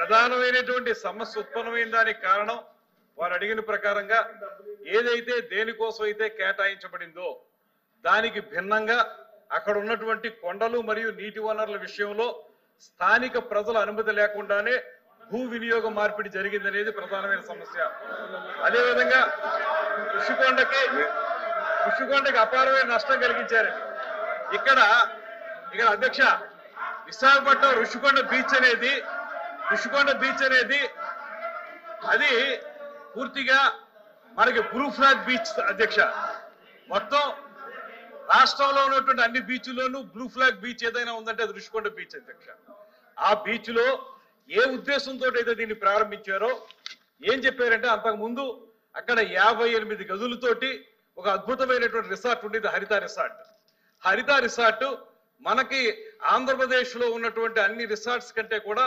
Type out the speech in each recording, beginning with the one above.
ప్రధానమైనటువంటి సమస్య ఉత్పన్నమైన దానికి కారణం వారు అడిగిన ప్రకారంగా ఏదైతే దేనికోసం అయితే కేటాయించబడిందో దానికి భిన్నంగా అక్కడ ఉన్నటువంటి కొండలు మరియు నీటి వనరుల విషయంలో స్థానిక ప్రజల అనుమతి లేకుండానే భూ వినియోగ మార్పిడి జరిగిందనేది ప్రధానమైన సమస్య. అదేవిధంగా ఋషికొండకి అపారమైన నష్టం కలిగించారండి. ఇక్కడ అధ్యక్ష విశాఖపట్నం ఋషికొండ బీచ్ అనేది అది పూర్తిగా మనకి బ్లూ ఫ్లాగ్ బీచ్ అధ్యక్ష. మొత్తం రాష్ట్రంలో ఉన్నటువంటి అన్ని బీచ్ల్లోనూ బ్లూ ఫ్లాగ్ బీచ్ ఏదైనా ఉందంటే అది ఋషికొండ బీచ్ అధ్యక్ష. ఆ బీచ్ లో ఏ ఉద్దేశంతో అయితే దీన్ని ప్రారంభించారో ఏం చెప్పారంటే అంతకుముందు అక్కడ 58 గదులతోటి ఒక అద్భుతమైనటువంటి రిసార్ట్ ఉండేది హరిత రిసార్ట్ మనకి ఆంధ్రప్రదేశ్ లో ఉన్నటువంటి అన్ని రిసార్ట్స్ కంటే కూడా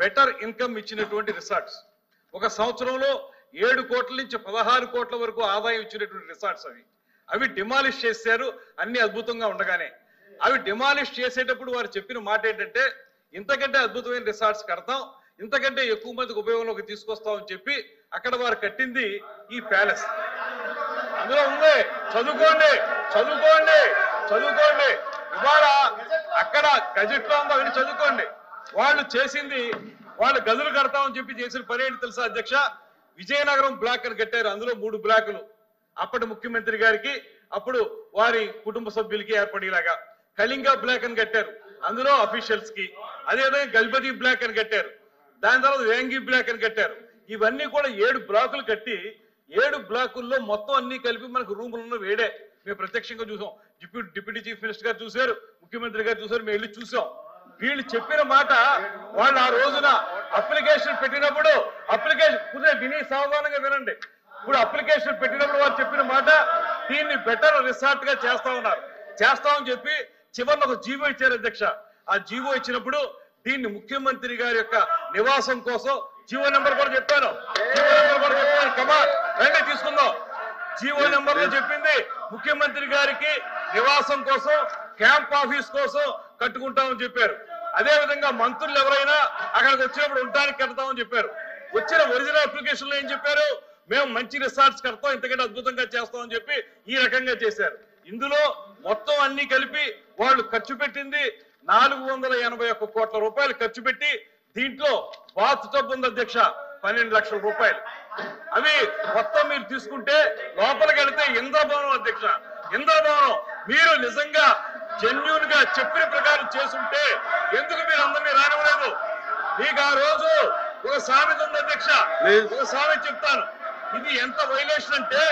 బెటర్ ఇన్కమ్ ఇచ్చినటువంటి రిసార్ట్స్. ఒక సంవత్సరంలో 7 కోట్ల నుంచి 16 కోట్ల వరకు ఆదాయం ఇచ్చినటువంటి రిసార్ట్స్ అవి డిమాలిష్ చేశారు. అన్ని అద్భుతంగా ఉండగానే అవి డిమాలిష్ చేసేటప్పుడు వారు చెప్పిన మాట ఏంటంటే ఇంతకంటే అద్భుతమైన రిసార్ట్స్ కడతాం, ఇంతకంటే ఎక్కువ మందికి ఉపయోగంలోకి తీసుకొస్తామని చెప్పి అక్కడ వారు కట్టింది ఈ ప్యాలెస్. అందులో ఉంది చదువుకోండి ఇవాళ అక్కడ గజెట్ లో ఉందో అవన్నీ చదువుకోండి. వాళ్ళు గదులు కడతామని చెప్పి చేసిన పని ఏంటి తెలుసా అధ్యక్ష? విజయనగరం బ్లాక్ అని కట్టారు. అందులో 3 బ్లాకులు అప్పటి ముఖ్యమంత్రి గారికి అప్పుడు వారి కుటుంబ సభ్యులకి ఏర్పడేలాగా. కళింగ బ్లాక్ అని కట్టారు, అందులో అఫీషియల్స్ కి. అదేవిధంగా గల్బదీ బ్లాక్ అని కట్టారు, దాని తర్వాత వేంగి బ్లాక్ అని కట్టారు. ఇవన్నీ కూడా 7 బ్లాకులు కట్టి 7 బ్లాకుల్లో మొత్తం అన్ని కలిపి మనకు రూములను వేడే మేము ప్రత్యక్షంగా చూసాం. డిప్యూటీ చీఫ్ మినిస్టర్ గారు చూశారు, ముఖ్యమంత్రి గారు చూశారు, మేము వెళ్ళి చూసాం. వీళ్ళు చెప్పిన మాట వాళ్ళు ఆ రోజున అప్లికేషన్ పెట్టినప్పుడు విని సావధానంగా వినండి. ఇప్పుడు అప్లికేషన్ పెట్టినప్పుడు వారు చెప్పిన మాట దీన్ని బెటర్ రిసార్ట్ గా చేస్తామని చెప్పి చివరిలో ఒక జీవో ఇచ్చారు అధ్యక్ష. ఆ జీవో ఇచ్చినప్పుడు దీన్ని ముఖ్యమంత్రి గారి యొక్క నివాసం కోసం జీవో నెంబర్ కూడా చెప్పాను. కమాన్ రండి తీసుకుందాం. జీవో నెంబర్ లో చెప్పింది ముఖ్యమంత్రి గారికి నివాసం కోసం క్యాంప్ ఆఫీస్ కోసం కట్టుకుంటామని చెప్పారు. అదే విధంగా మంత్రులు ఎవరైనా అక్కడికి వచ్చినప్పుడు ఉండడానికి కడతామని చెప్పారు. వచ్చిన ఒరిజినల్ అప్లికేషన్ లో ఏం చెప్పారు? మేము మంచి రిసార్ట్స్ కడతాం, ఇంతకంటే అద్భుతంగా చేస్తామని చెప్పి ఈ రకంగా చేశారు. ఇందులో మొత్తం అన్ని కలిపి వాళ్ళు ఖర్చు పెట్టింది 481 కోట్ల రూపాయలు ఖర్చు పెట్టి దీంట్లో బాత్ టబ్ ఉంది అధ్యక్ష 12 లక్షల రూపాయలు. అవి మొత్తం మీరు తీసుకుంటే లోపలికి వెళితే ఇంద్రభవనం అధ్యక్ష. ఇంద్రభవనం మీరు నిజంగా జెన్యూన్ గా చెప్పిన ప్రకారం చేసుంటే ఎందుకు మీరు అందరినీ రానివ్వలేదు? మీకు ఆ రోజు ఒక సామెత ఉంది అధ్యక్ష, ఒక సామెత చెప్తాను. ఇది ఎంత వైలేషన్ అంటే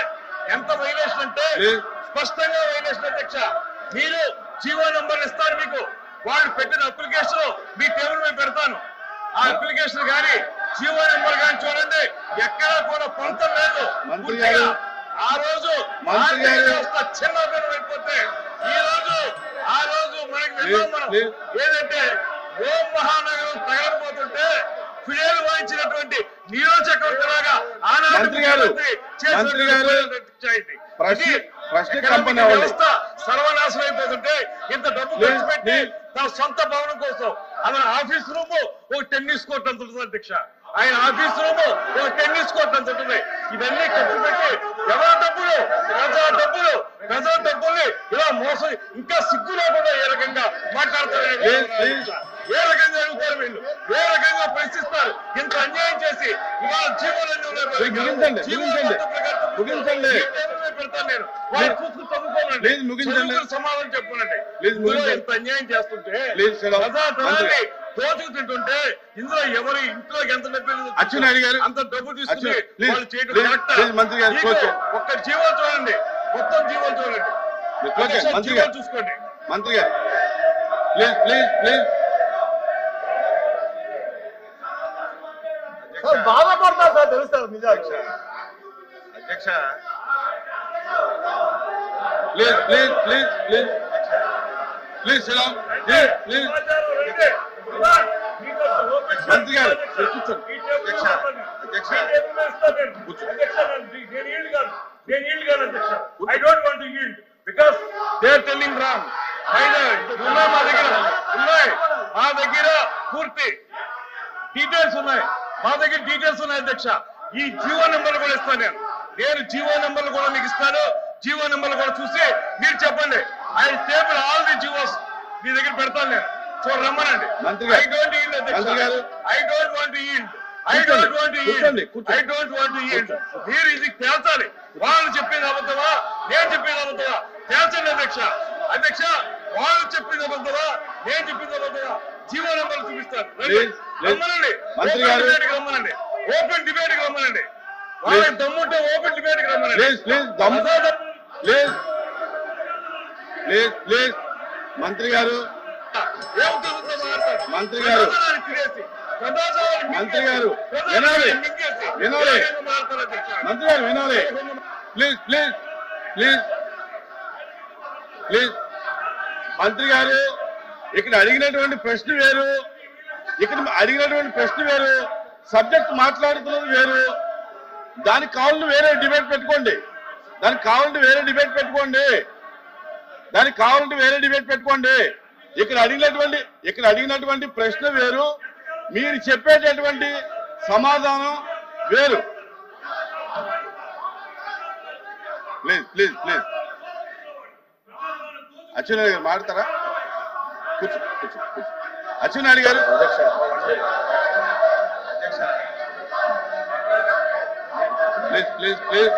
స్పష్టంగా వైలేషన్ అధ్యక్ష. మీరు జీవో నెంబర్ ఇస్తారు, మీకు వాళ్ళు పెట్టిన అప్లికేషన్ మీ టేబుల్ మీద పెడతాను. ఆ అప్లికేషన్ కానీ జీవో నెంబర్ కానీ చూడండి, ఎక్కడా కూడా పొంతం లేదు. ఆ రోజు చిన్న అయిపోతే ఆ రోజు మనకి ఏదంటే ఓం మహానగరం తగలబోతుంటే ఫిర్యాదు వాయించినటువంటి నియోజకవర్గంలాగా వ్యవస్థ సర్వనాశనం అయిపోతుంటే ఇంత డబ్బు ఖర్చు పెట్టి తన సొంత భవనం కోసం అతని ఆఫీస్ రూమ్ ఒక టెన్నిస్ కోర్ట్ అంత ఉంటుంది అధ్యక్ష. ఆయన ఆఫీస్ రూమ్ ఒక టెన్నిస్ కోర్ట్ అంత ఉంటుంది. ఇవన్నీ ఖర్చు పెట్టి ఎవరి డబ్బులు ప్రజల డబ్బుల్ని ఇలా మోసం ఇంకా సిగ్గు లేకుండా ఏ రకంగా మాట్లాడతారు, ఏ రకంగా అడుగుతారు వీళ్ళు, ఏ రకంగా ప్రశ్నిస్తారు? ఇంత అన్యాయం చేసి ఇవాళ జీవోలన్నీ పెడతాను నేను, వాళ్ళు చూసుకుని చదువుకోనండి, సమాధానం చెప్పుకోనండి. ఇంత అన్యాయం చేస్తుంటే ప్రజాధనాన్ని దోచుకు తింటుంటే ఇందులో ఎవరి ఇంట్లోకి ఎంత డబ్బు అంత డబ్బు తీసుకుని వాళ్ళు చేయడం ఒక్క జీవోలు చూడండి, మొత్తం జీవోలు చూడండి, చూసుకోండి. మంత్రి గారు ప్లీజ్ బాధపడతారు సార్, తెలుస్తారు నిజాలు అధ్యక్ష. ప్లీజ్ మంత్రి గారు I don't want to yield because they are telling wrong. మా దగ్గర పూర్తి డీటెయిల్స్ ఉన్నాయి, మా దగ్గర డీటెయిల్స్ ఉన్నాయి అధ్యక్ష. ఈ జీవో నెంబర్లు కూడా ఇస్తాను నేను జీవో నెంబర్లు కూడా మీకు ఇస్తాను. జీవో నెంబర్లు కూడా చూసి మీరు చెప్పండి. I table all the GOs మీ దగ్గర పెడతాను నేను. సో రమ్మనండి. ఐ డోంట్ ఈల్డ్ అధ్యక్ష. I don't want to yield. మీరు ఇది తేల్చాలి. వాళ్ళు చెప్పింది అబద్ధమా, నేను చెప్పింది అబద్ధమా తేల్చండి అధ్యక్ష. అధ్యక్ష, వాళ్ళు చెప్పింది అబద్ధమా, నేను చెప్పింది అబద్ధమా జీవో నెంబర్లు చూపిస్తారు. రమ్మనండి, రమ్మనండి, ఓపెన్ డిబేట్ కి రమ్మనండి. వాళ్ళకి దమ్ముంటే ఓపెన్ డిబేట్ కి రమ్మనండి. మంత్రి గారు మంత్రి గారు మంత్రి గారు వినాలి వినాలి మంత్రి గారు వినాలి. ప్లీజ్ ప్లీజ్ ప్లీజ్ ప్లీజ్ మంత్రి గారు ఇక్కడ అడిగినటువంటి ప్రశ్న వేరు, ఇక్కడ అడిగినటువంటి ప్రశ్న వేరు, సబ్జెక్ట్ మాట్లాడుతున్నది వేరు. దానికి కావాలని వేరే డిబేట్ పెట్టుకోండి. దానికి కావాలంటే వేరే డిబేట్ పెట్టుకోండి. దానికి కావాలంటే వేరే డిబేట్ పెట్టుకోండి. ఇక్కడ అడిగినటువంటి ప్రశ్న వేరు, మీరు చెప్పేటటువంటి సమాధానం వేరు. ప్లీజ్ ప్లీజ్ ప్లీజ్ అచ్చెన్నాయుడు గారు మాట్లాడతారా? కూర్చో కూర్చో కూర్చో. అచ్చెన్నాయుడు గారు please please please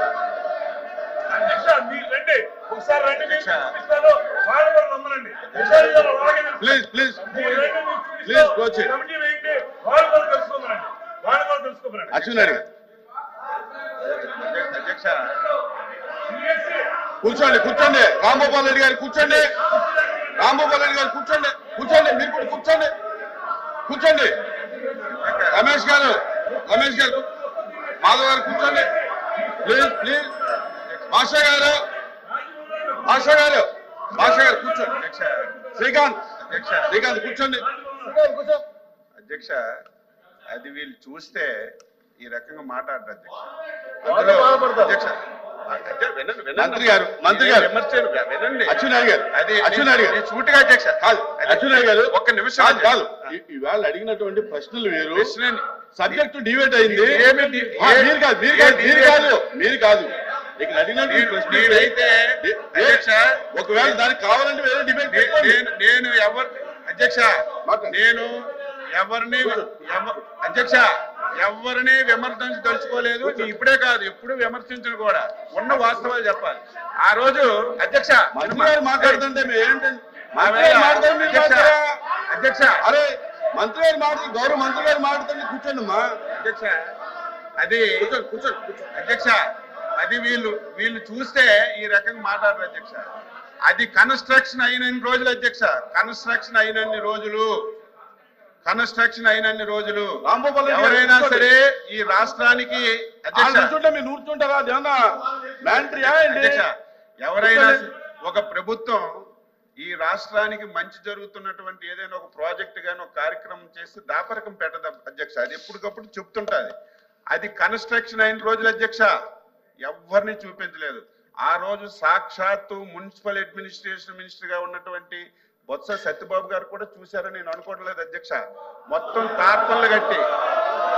please please please coach Atchannaidu గారు కూర్చోండి కూర్చోండి. రాంగోపాల్ రెడ్డి గారు కూర్చోండి. రాంగోపాల్ రెడ్డి గారు కూర్చోండి. కూర్చోండి, మీరు కూడా కూర్చోండి. కూర్చోండి. రమేష్ గారు మాధవ్ గారు కూర్చోండి. Please please. భాష గారు కూర్చోండి. శ్రీకాంత్ కూర్చోండి. అధ్యక్ష, అది వీళ్ళు చూస్తే ఈ రకంగా మాట్లాడరు అధ్యక్ష. మంత్రి గారు వినండి. అచ్చెన్నాయుడు గారు సూటిగా అధ్యక్ష కాదు. అచ్చెన్నాయుడు గారు ఒక్క నిమిషం కాదు. ఇవాళ అడిగినటువంటి ప్రశ్నలు వేరు, సబ్జెక్టు డిబేట్ అయింది. మీరు కాదు ఇక్కడ అడిగినటువంటి ప్రశ్నలు అయితే ఒకవేళ దానికి కావాలంటే వేరే డిబేట్. నేను అధ్యక్ష నేను ఎవరిని విమర్శించదలుచుకోలేదు. ఇప్పుడే కాదు, ఎప్పుడు విమర్శించను కూడా. ఉన్న వాస్తవాలు చెప్పాలి. ఆ రోజు అధ్యక్ష మాట్లాడుతుంటే అధ్యక్ష అరే మంత్రి గారు మాట్లాడు, గౌరవ మంత్రి గారు మాట్లాడుతుంటే కూర్చోండి అమ్మా. అధ్యక్ష అది కూర్చోండి అధ్యక్ష. అది వీళ్ళు చూస్తే ఈ రకంగా మాట్లాడరు అధ్యక్ష. అది కన్స్ట్రక్షన్ అయినన్ని రోజులు అధ్యక్ష. కన్స్ట్రక్షన్ అయినన్ని రోజులు ఎవరైనా సరే ఈ రాష్ట్రానికి మీరు నూర్చుంటారా? ఎవరైనా ఒక ప్రభుత్వం ఈ రాష్ట్రానికి మంచి జరుగుతున్నటువంటి ఏదైనా ఒక ప్రాజెక్ట్ గాని ఒక కార్యక్రమం చేసి దాపరకం పెట్టదు అధ్యక్ష. అది ఎప్పటికప్పుడు చెప్తుంటది. అది కన్స్ట్రక్షన్ అయిన రోజులు అధ్యక్ష ఎవరిని చూపించలేదు. ఆ రోజు సాక్షాత్తు మున్సిపల్ అడ్మినిస్ట్రేషన్ మినిస్టర్ గా ఉన్నటువంటి బొత్స సత్యబాబు గారు కూడా చూశారని నేను అనుకోవట్లేదు అధ్యక్ష. మొత్తం తార్పన్లు కట్టి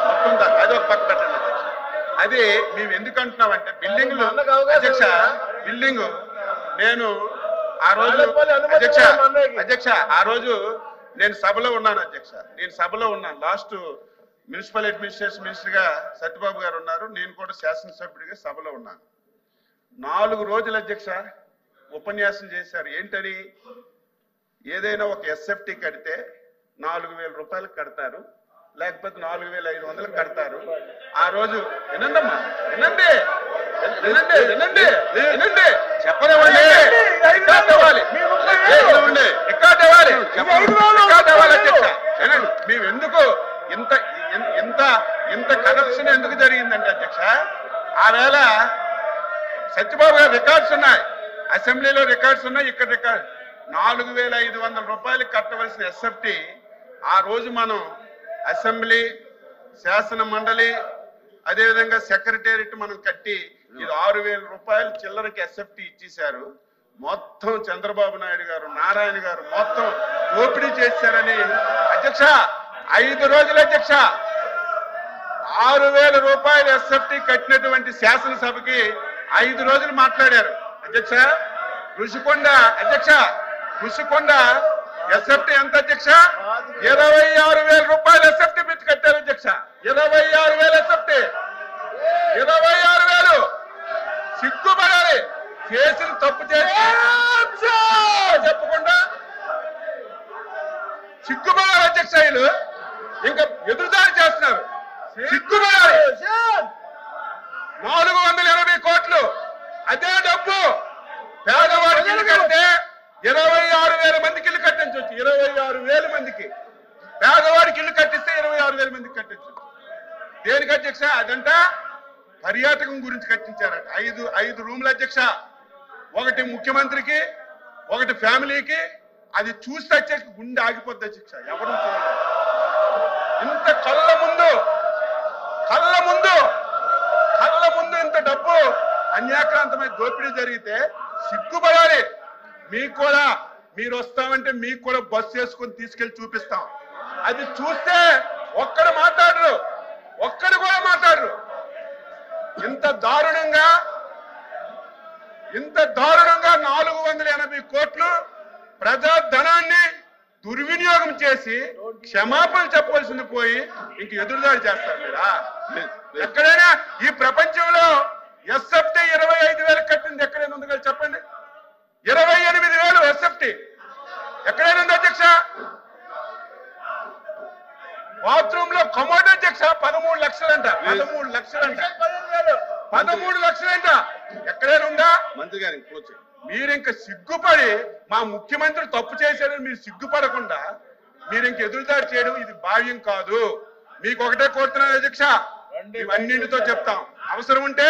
మొత్తం అది ఒక పక్క పెట్టండి అధ్యక్ష. అది మేము ఎందుకు అంటున్నామంటే బిల్డింగ్లు అధ్యక్ష, బిల్డింగ్ నేను ఆ రోజు అధ్యక్ష ఆ రోజు నేను సభలో ఉన్నాను అధ్యక్ష. లాస్ట్ మున్సిపల్ అడ్మినిస్ట్రేషన్ మినిస్టర్ గా సత్యబాబు గారు ఉన్నారు, నేను కూడా శాసనసభ్యుడిగా సభలో ఉన్నాను. 4 రోజులు అధ్యక్ష ఉపన్యాసం చేశారు. ఏంటని, ఏదైనా ఒక ఎస్ఎఫ్టీ కడితే 4,000 రూపాయలు కడతారు, లేకపోతే 4,500 కడతారు. ఆ రోజు వినండమ్మా, వినండి చెప్పనివ్వండి, రికార్డ్ అవ్వాలి అధ్యక్ష. మేము ఎందుకు ఇంత కరప్షన్ ఎందుకు జరిగిందంటే అధ్యక్ష, ఆ వేళ సత్యబాబు గారు రికార్డ్స్ ఉన్నాయి, అసెంబ్లీలో రికార్డ్స్ ఉన్నాయి, ఇక్కడ రికార్డ్ 4,500 రూపాయలు కట్టవలసిన ఎస్ఎఫ్టీ ఆ రోజు మనం అసెంబ్లీ, శాసన మండలి, అదేవిధంగా సెక్రటేరియట్ మనం కట్టి ఇది 6,000 రూపాయలు చిల్లరకి ఎస్ఎఫ్టీ ఇచ్చేశారు. మొత్తం చంద్రబాబు నాయుడు గారు, నారాయణ గారు మొత్తం దోపిడీ చేశారని అధ్యక్ష 5 రోజుల అధ్యక్ష 6,000 రూపాయలు ఎస్ఎఫ్టీ కట్టినటువంటి శాసనసభకి 5 రోజులు మాట్లాడారు అధ్యక్ష. ఋషికొండ అధ్యక్ష, ఋషికొండ ఎస్ఎఫ్టీ ఎంత అధ్యక్ష? 26,000 రూపాయలు ఎస్ఎఫ్టీ పెట్టి కట్టారు అధ్యక్ష. 26,000 ఎస్ఎఫ్టీ, 26,000. సిగ్గుపడాలి. చేసిన తప్పు చేసి చెప్పకుండా సిగ్గుపడాలి అధ్యక్ష. వీళ్ళు ఇంకా ఎదురుదాడి చేస్తున్నారు. సిగ్గుపడాలి. 480 కోట్లు అదే డబ్బు పేదవాడికి ఇల్లు కడితే 26,000 మందికి ఇల్లు కట్టించవచ్చు. 26,000 మందికి పేదవాడికి ఇల్లు కట్టిస్తే 26,000 మందికి కట్టించవచ్చు. దేనికి అధ్యక్ష? అదంట పర్యాటకం గురించి కట్టించారట. 5 రూముల అధ్యక్ష. ఒకటి ముఖ్యమంత్రికి, ఒకటి ఫ్యామిలీకి. అది చూస్తే అధ్యక్ష గుండె ఆగిపోద్ది అధ్యక్ష. ఎవరు చూడాలి? ఇంత కళ్ళ ముందు ఇంత డబ్బు అన్యాక్రాంతమైన దోపిడీ జరిగితే సిగ్గుపడాలి. మీకు కూడా మీరు వస్తామంటే మీకు కూడా బస్సు వేసుకొని తీసుకెళ్లి చూపిస్తాం. అది చూస్తే ఒక్కడు కూడా మాట్లాడరు. ఇంత దారుణంగా 480 కోట్లు ప్రజా ధనాన్ని దుర్వినియోగం చేసి క్షమాపణలు చెప్పవలసింది పోయి ఇంక ఎదురుదాడి చేస్తారు మీరా? ఎక్కడైనా ఈ ప్రపంచంలో ఎస్ఎఫ్టీ 25,000 కట్టింది ఎక్కడైనా ఉంది కదా చెప్పండి? 28,000 ఎస్ఎఫ్టీ ఎక్కడైనా ఉంది అధ్యక్ష? బాత్రూమ్ లో కమోడ్ అధ్యక్ష 13 లక్షలంట. 13 లక్షలంట. ఎక్కడైనా ఉందా? మంత్రి గారు మీరు ఇంకా సిగ్గుపడి మా ముఖ్యమంత్రి తప్పు చేశారని మీరు సిగ్గుపడకుండా మీరు ఇంక ఎదురుదాడి చేయడం ఇది భావ్యం కాదు. మీకు ఒకటే కోరుతున్నాను అధ్యక్ష, ఇవన్నింటితో చెప్తాం. అవసరం ఉంటే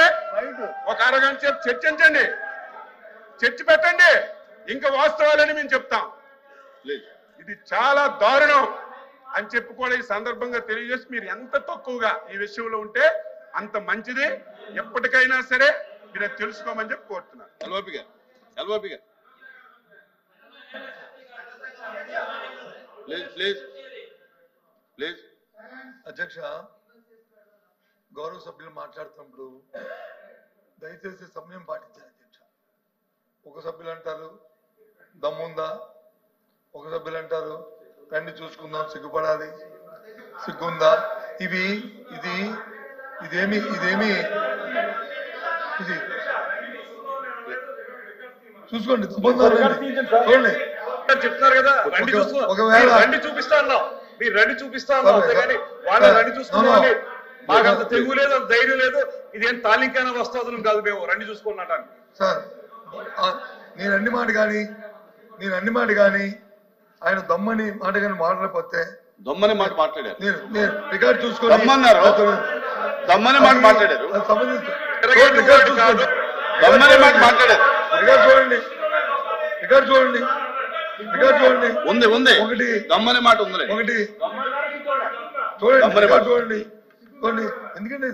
ఒక అరగంట సేపు చర్చించండి, చర్చ పెట్టండి. ఇంకా వాస్తవాలని మేము చెప్తాం. ఇది చాలా దారుణం అని చెప్పి కూడా ఈ సందర్భంగా తెలియజేసి మీరు ఎంత తక్కువగా ఈ విషయంలో ఉంటే అంత మంచిది. ఎప్పటికైనా సరే మీరు తెలుసుకోమని చెప్పి కోరుతున్నాను. ఎల్ఓపి గారు ప్లీజ్. అధ్యక్ష, గౌరవ సభ్యులు మాట్లాడుతున్నప్పుడు దయచేసి సమయం పాటించాలి అధ్యక్ష. ఒక సభ్యులు అంటారు దమ్ముందా, ఒక సభ్యులు అంటారు రండి చూసుకుందాం, సిగ్గుపడాలి, సిగ్గుందా. ఇదేమి చూసుకోండి. చూడండి చెప్తున్నారు కదా, ఒకవేళ రండి చూపిస్తా అన్నాం, మీరు రండి చూపిస్తా అన్నాం. అంతేగాని వాళ్ళు రండి చూసుకున్నామని మాకు అంత తెలుగు లేదు, అంత ధైర్యం లేదు. ఇదేం తాలింకైనా వస్తాదులు కాదు, మేము రండి చూసుకున్నటానికి. సార్ నేను అన్ని మాట కానీ ఆయన దమ్మని మాట కానీ మాట్లాడకపోతే దమ్మని మాట మాట్లాడారు. నేను రికార్డు చూసుకొని దమ్మన్నారు, దమ్మని మాట మాట్లాడారు. దమ్మని మాట మాట్లాడారు. రికార్డు చూడండి. ఉంది ఒకటి దమ్మని మాట ఉంది. ఒకటి చూడండి, చూడండి. ఎందుకంటే